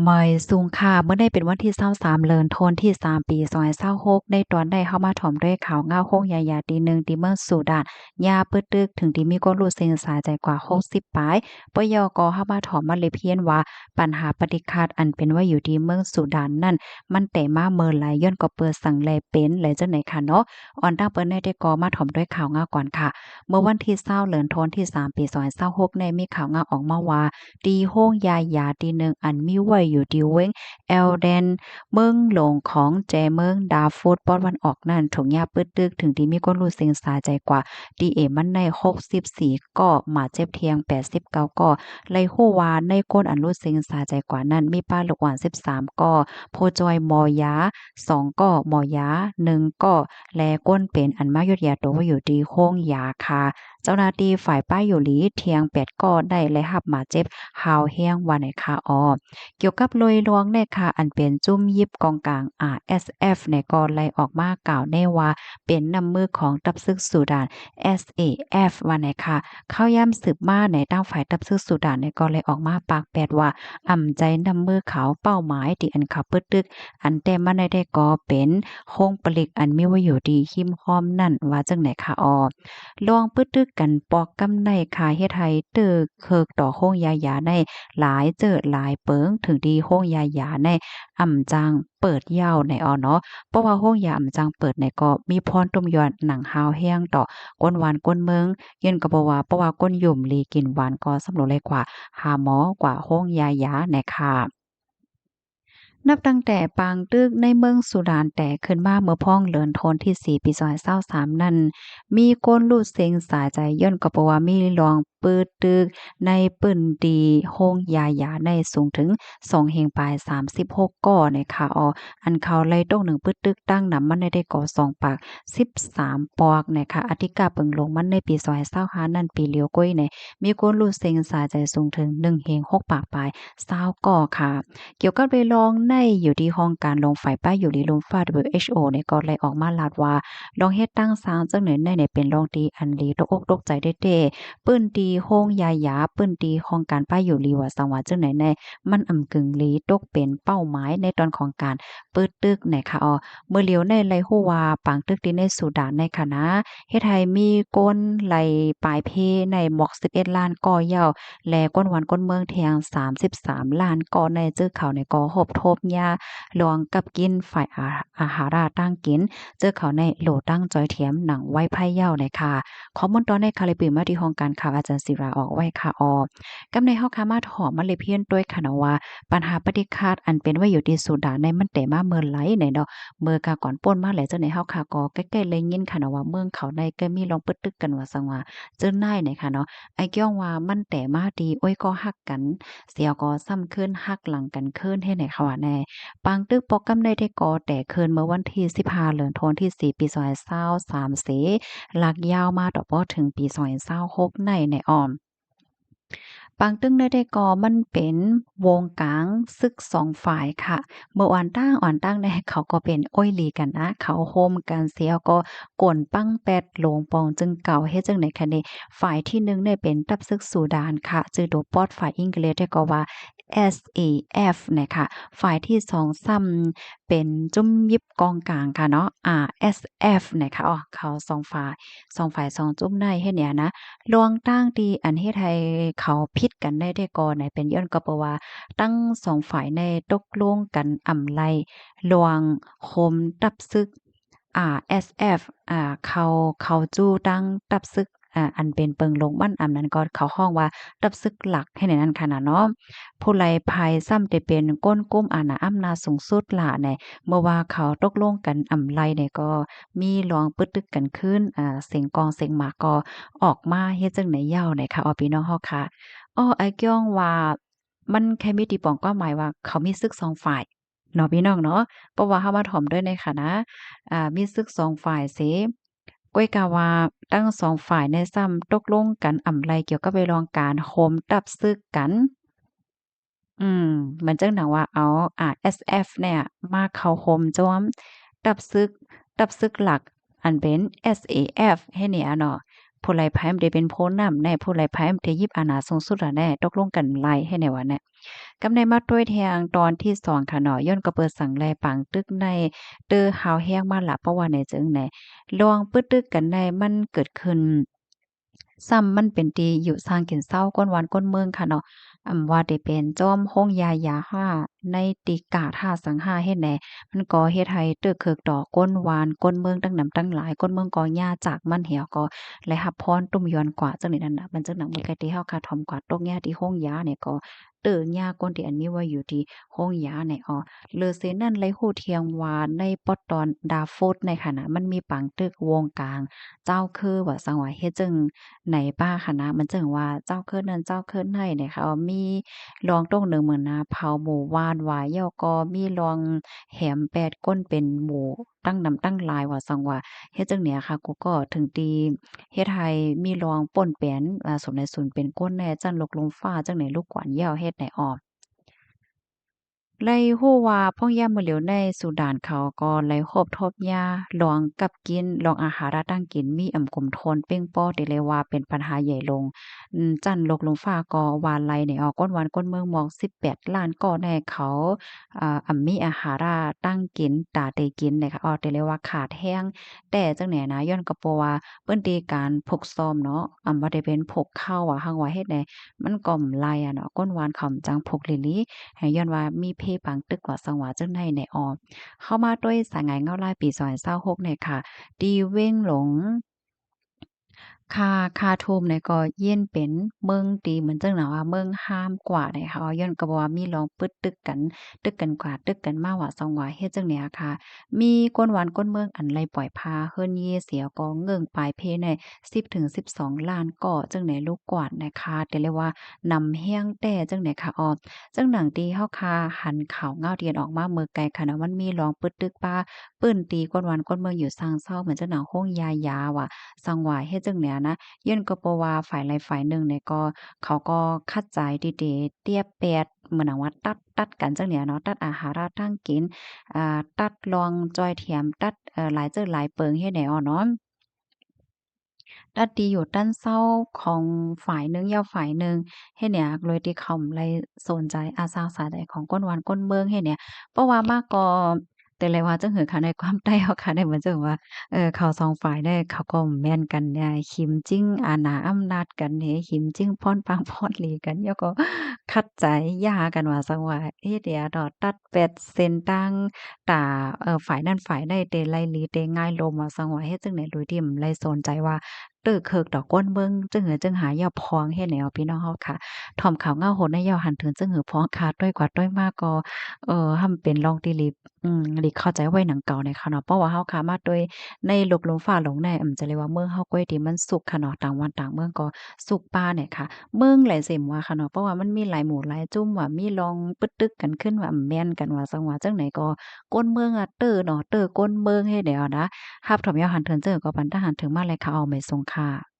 เมยสูงค่ะเมื่อได้เป็นวันที่23เดือนธันวาคมที่3ปี2026ในตอนได้เข้ามาถ่อมด้วยข่าวเงาโค้งใหญ่ๆตีหนึ่งที่เมืองสุดานยาปึดตึกถึงที่มีคนรู้เซ็งสาใจกว่า60ปลายปยก็เข้ามาถ่อมมาเลยเพียนว่าปัญหาปฏิฆาตอันเป็นว่าอยู่ที่เมืองสุดานนั่นมันแต่มาเมินหลายย้อนก็เปิดสั่งแลเป็นหลจังไหนค่ะเนาะอ่อนตั้งเปิ้นได้ก็มาถ่อมด้วยข่าวเงาก่อนค่ะเมื่อวันที่20เดือนธันวาคมที่3ปี2026ในมีข่าวเงาออกมาว่าตีโฮ้งยาตีหนึ่งอันมีไว้อยู่ที่เว้ง แอลเดนเมืองหลวงของแจเมืองดาร์ฟูตตอนวันออกนั่นถูกยาปึดตึกถึงที่มีคนรู้เสียงสาใจกว่าดีเอมันใน64ก็มาเจ็บเทียง89ก็ไลฮู้ว่าในคนอันรู้เสียงสาใจกว่านั้นมีป้าลูกหวาน13ก็โพจอยมอยา2ก็มอยา1ก็แลก้นเป็นอันมายุทธยาโตว่าอยู่ดีโค้งยาค่ะเจ้าหน้าที่ฝ่ายป้ายอยู่หลีเทียง8ก็ได้และหับมาเจ็บหาวแห้งว่าในคาออ เกี่ยวกับลอยลวงในค่ะอันเป็นจุ้มยิบกองกลาง RSF ในก็ไล่ออกมากล่าวแน่ว่าเป็นนำมือของทัพซึกสุดาน SAF ว่าไหนค่ะเข้าย่ำสืบมาในตั้งฝ่ายทัพซึกสุดานในก็เลยออกมาปากแปดว่าอ่ำใจนำมือเขาเป้าหมายที่อันเขาปึดตึกอันแต่มาได้ก็เป็นโคงปลิกอันมีไว้อยู่ดีหิมห้อมนั่นว่าจังไหนค่ะออลองปึดตึกกันปอกกำในค่ะเฮ็ดให้เตึกเคิกต่อโคงยาใน หลายเจิดหลายเปิงถึงดีโฮ้งยาหยาในอ่ำจังเปิดยาวในเนาะเพราะว่าโฮ้งยาอ่ำจังเปิดในก็มีพรตุ่มยอดหนังฮาวแห้งต่อก้นหวานก้นเมืองเย็นก็บ่ว่าเพราะว่าก้นยุ่มลีกินหวานก็สำเร็จเลยกว่าหาหมอกว่าโฮ้งยาหยาแน่ค่ะนับตั้งแต่ปางตึกในเมืองสุดานแต่ขึ้นมาเมื่อพ้องเลือนโทนที่4ปี2023นั้นมีคนรู้เซ็งสาใจย้อนก็เพราะว่ามีลองปืดตึกในปื้นดีโฮงยาในสูงถึง2เฮงปลาย36ก่อในค่ะอออันเขาไล่ตรงหนึ่งปืดตึกตั้งนำมันได้ก่อ2ปาก13ปอกนะคะอธิกาเปิงลงมันในปี2025นั่นปีเลียวก้อยในมีคนรู้เซ็งสาใจสูงถึง1เฮง6ปากปลาย20ก่อค่ะ เกี่ยวกับเวลองในอยู่ที่ห้องการลงฝ่ายป้ายอยู่ที่ลมฟ้า WHO เนี่ยก็เลยออกมาลาดว่าลองเฮ็ดตั้งสร้างจังไหนในเนี่ยเป็นลองดีอันลีตกอกตกใจได้เด้ปื้นดีโฮงยาปื้นดีห้องการป้ายอยู่ลีว่าสังว่าจังไหนในมันอำกึ่งลีตกเป็นเป้าหมายในตอนของการเปิดตึกในค่ะอ้อเมื่อเหลียวในไลฮู้ว่าปางตึกที่ในสุดานในคณะเฮ็ดให้มีก้นไหลปลายเพในหมอก11ล้านก่อยาว และก้นวันก้นเมืองเทียง33ล้านก่อในจื้อเขาในก่อหบทบยาหลวงกับกินฝ่ายอาหาราตั้งกินเจอเขาในโหลตั้งจอยเทียมหนังไว้ไผ่เย้าในค่ะข้อมูลตอนในคาลิปมาที่ห้องการข่าวอาจารย์ศิราออกไว้ค่ะกำในเฮาคามาถอมมาเลยเพี้ยนด้วยค่ะนะว่าปัญหาปฏิฆาตอันเป็นว่าอยู่ที่สุดาในมันแต่มาเมื่อไหลในเนาะเมื่อกาก่อนป่นมาแล้วเจ้าในเฮาค่ะก็ใกล้ๆเลยยินค่ะนะว่าเมืองเขาในก็มีลองปึดตึกกันว่าสังว่าเจิ้นนายเนี่ยค่ะเนาะ ไอ้เกี้ยงว่ามันแต่มาดีโอ้ยก็ฮักกันเสียวก็ซ้ำขึ้นฮักหลังกันขึ้นเฮ็ดให้เขาว่าแน่ปางตึกปอกกำได้ได้ก่อแต่คืนเมื่อวันที่15เดือนธันวาคมที่4ปี2023เสลากยาวมาต่อบ่ถึงปี2026ในอ้อม ปางตึ้งได้ก่อมันเป็นวงกลางศึก2ฝ่ายค่ะเมื่ออ่อนตั้งเนี่ยเขาก็เป็นโอ้ยหลีกันนะเขาโฮมกันเสียก็ก่นปั้งแปดโหลงปองจึงเก่าเฮ็ดจังไหนคะนี่ฝ่ายที่1เนี่ยเป็นทัพศึกซูดานค่ะจือโดปอดฝ่ายอังกฤษได้ก็ว่า SAF นะคะฝ่ายที่2ซ้ำเป็นจุ้มยิบกองกลางค่ะเนาะ RSF นะคะเขา2ฝ่าย2จุ้มในเฮ็ดเนี่ยนะ ลวงตั้งดีอันเฮ็ดให้เขาผิดกันได้ก่อไหนเป็นย้อนก็เพราะว่าตั้ง2ฝ่ายในตกลงกันไลลวงโคมตับซึกSF เขาจู้ตั้งตับซึกอันเป็นเปิงลงมันอำนั้นก็เขาฮ้องว่าตับซึกหลักให้ในนั้นค่ะน่ะเนาะผู้ไลภัยซ้ำแต่เป็นก้นกุ้มอาณาอำนาจสูงสุดล่ะแหน่เมื่อว่าเขาตกลงกันไลเนี่ยก็มีลองปึดตึกกันขึ้นเสียงกองเสียงหมากก็ ออกมาเฮ็ดจั่งใดเหย้าไหนคะพี่น้องเฮาค่ะไอ้เกี้ยงว่ามันแค่มีตีปองความหมายว่าเขามีศึก2ฝ่ายเนาะพี่น้องเนาะเพราะว่าเฮามาถ่อมด้วยในค่ะนะมีศึก2ฝ่ายเสก้อยกะว่าทั้ง2ฝ่ายเนี่ยซ้ำตกลงกันไรเกี่ยวกับเรื่องการโฮมตับศึกกัน อืมมันจังหนังว่าเอาSF เนี่ยมาเข้าโฮมโจมตับซึกหลักอันเป็น SAF ให้เนี่ยเนาะผู้ไร้ภัยมันได้เป็นผู้นำแน่ผู้ไร้ภัยมันได้ยิบอาณาสูงสุดอะแน่ตกลงกันไล่ให้แน่ว่าแน่ กำในมาต้วยแทงตอนที่2ค่ะเนาะย้อนก็เปิดสังแลปังตึกในเตอหาวแห้งมาละเพราะว่าไหนจึงไหนลองปึดตึกกันในมันเกิดขึ้นซ้ำมันเป็นตีอยู่สร้างกินเศร้าก้นวันก้นเมืองค่ะเนาะว่าได้เป็นจอมโฮงยาห้าในตีกาท่าสังหาเฮ็ดแหน่มันก่อเฮ็ดให้ตึกเคิกดอกก้นหวานก้นเมืองตั้งนำตั้งหลายก้นเมืองก็ย่าจากมันเหี่ยวก็และรับพรตุ้มยอนกว่าจังนี้นั่นน่ะมันจังหนังเมื่อไกที่เฮาคาถอมกว่าตกแง่ที่โฮงยาเนี่ยก็เตื้อย่าก้นที่อันนี้ว่าอยู่ที่โฮงยาเนี่ยอ้อเลอเซนั่นไรฮู้เทียงว่าในปอตอนดาฟุตในขณะมันมีปังตึกวงกลางเจ้าคือว่าสังว่าเฮ็ดจึงไหนป้าคณะมันจึงว่าเจ้าเคินนั้นเจ้าเคินให้เนี่ยค่ะมีรองตรงหนึ่งเหมือนนะเผาหมู่ว่านหวายย่อก็มีรองแหมแปดก้นเป็นหมู่ตั้งนำตั้งหลายว่าสังว่าเฮ็ดจังเนี้ยค่ะกูก็ถึงตีเฮ็ดให้มีรองป่นแปนสมในศูนย์เป็นก้นแน่จันลกลมฟ้าจังไหนลูกกวนแย้วเฮ็ดไหนออก ไล่ฮู้ว่าพ่องย่ามมื้อเหลียวในสุดานเขาก็ไล่ครบทบยาลองกับกินลองอาหาระตั้งกินมีกลุ่มโทนเป้งป้อได้เลยว่าเป็นปัญหาใหญ่ลงจั้นลกลงฟ้าก็วานไล่นี่ออกก้นวันก้นเมืองหมอก18ล้านก็แน่เขามีอาหาระตั้งกินตาได้กินเนี่ยค่ะได้เลยว่าขาดแห้งแต่จังแหน่นะย้อนก็เพราะว่าเปิ้นตีการพกซ่อมเนาะบ่ได้เป็นพกเข้าหั้งว่าเฮ็ดให้มันก็ไล่อะเนาะก้นวานเขาจังพกอีหลี ให้ย้อนว่ามีเพปังตึกกว่าสังหวาจังได๋ในออเข้ามาด้วยสายงานเงาลายปี2026เนี่ยค่ะดีเว้งหลง ค่าทูมเนี่ยก็เย็นเป็นเมืองตีเหมือนจังหน่ะว่าเมืองห้ามกว่าเนี่ยค่ะย้อนก็บ่ว่ามีลองปึดตึกกันกว่าตึกกันมาว่าซองว่าเฮ็ดจังเนี่ยค่ะมีก้นหวานก้นเมืองอันไรปล่อยพาเฮิรนเยเสียก็เงิ่งปลายเพใน10-12ล้านก่อจังไหนลูกกวาดนะคะแต่เรียกว่านำแห้งแต่จังไหนค่ะอ้อจังหนังตีเฮาคาหันข่าวเงาเทียนออกมาเมื่อไกลค่ะนะมันมีลองปึดตึกป้าปื้นตีก้นหวานก้นเมืองอยู่ซางเศร้าเหมือนจังหนังโฮงยาว่ะ สังหวายเฮ็ดจังเนี้ยนะย้อนก็เพราะว่าฝ่ายใดฝ่ายหนึ่งเนี่ยก็เขาก็คัดใจดีๆเตี้ยแปดเหมือนหนังว่าตัดกันจังเนี้ยเนาะตัดอาหาระทางกินตัดรองจอยเทียมตัดหลายเจ้อหลายเปิงเฮ็ดแนวเนาะ ดัดดีอยู่ด้านเศร้าของฝ่ายหนึ่งยาวฝ่ายหนึ่งเฮ็ดเนี่ยโดยที่เขาบ่ได้สนใจอาสาสาใดของก้นหวานก้นเมืองเฮ็ดเนี่ยเพราะว่ามากก็แต่เลยว่าจังหือค่ะในความใต้เฮาค่ะได้เหมือนจังว่าเขาสองฝ่ายเนี่ยเขาก็แม่นกันเนี่ยขิมจิ้งอาหนาอำนาจกันเฮขิมจิ้งพ่อนปางพ่อนหลีกันแล้วก็ขัดใจหย่ากันว่าซังว่าเฮ็ดเดี๋ยวดอกตัดเป็ดเส้นตั้งตาฝ่ายนั้นฝ่ายใดเตไลหลีเตง่ายลมว่าซังว่าเฮ็ดจังได๋โดยที่บ่ได้สนใจว่า ตื้อเคิกดอกก้นเบิ่งจึงหือจึงหายาพองเฮ็ดแนวพี่น้องเฮาค่ะถ่อมข่าวเงาโหดในยาวหันถึงจึงหือพ้องขาดด้วยกว่าด้วยมากก็ห่ำเป็นลองติลิปหลีเข้าใจไว้หนังเก่าในค่ะเนาะเพราะว่าเฮาค่ะมาด้วยในหลกหลมฟ้าหลงในจะเรียกว่าเมืองเฮาก้อยที่มันสุขค่ะเนาะต่างวันต่างเมืองก็สุขป่าเนี่ยค่ะเมืองหลายเสมว่าค่ะเนาะเพราะว่ามันมีหลายหมู่หลายจุ้มว่ามีลองปึดตึกกันขึ้นว่าแม่นกันว่าจังหว่าจังไหนก็ก้นเมืองอะเต้อเนาะเต้อก้นเมืองเฮ็ดแนวนะ ฮับถมยาวหันเถินเจอก็ปันทหารถึงมาเลยค่ะเอาไม่ทรงค่ะ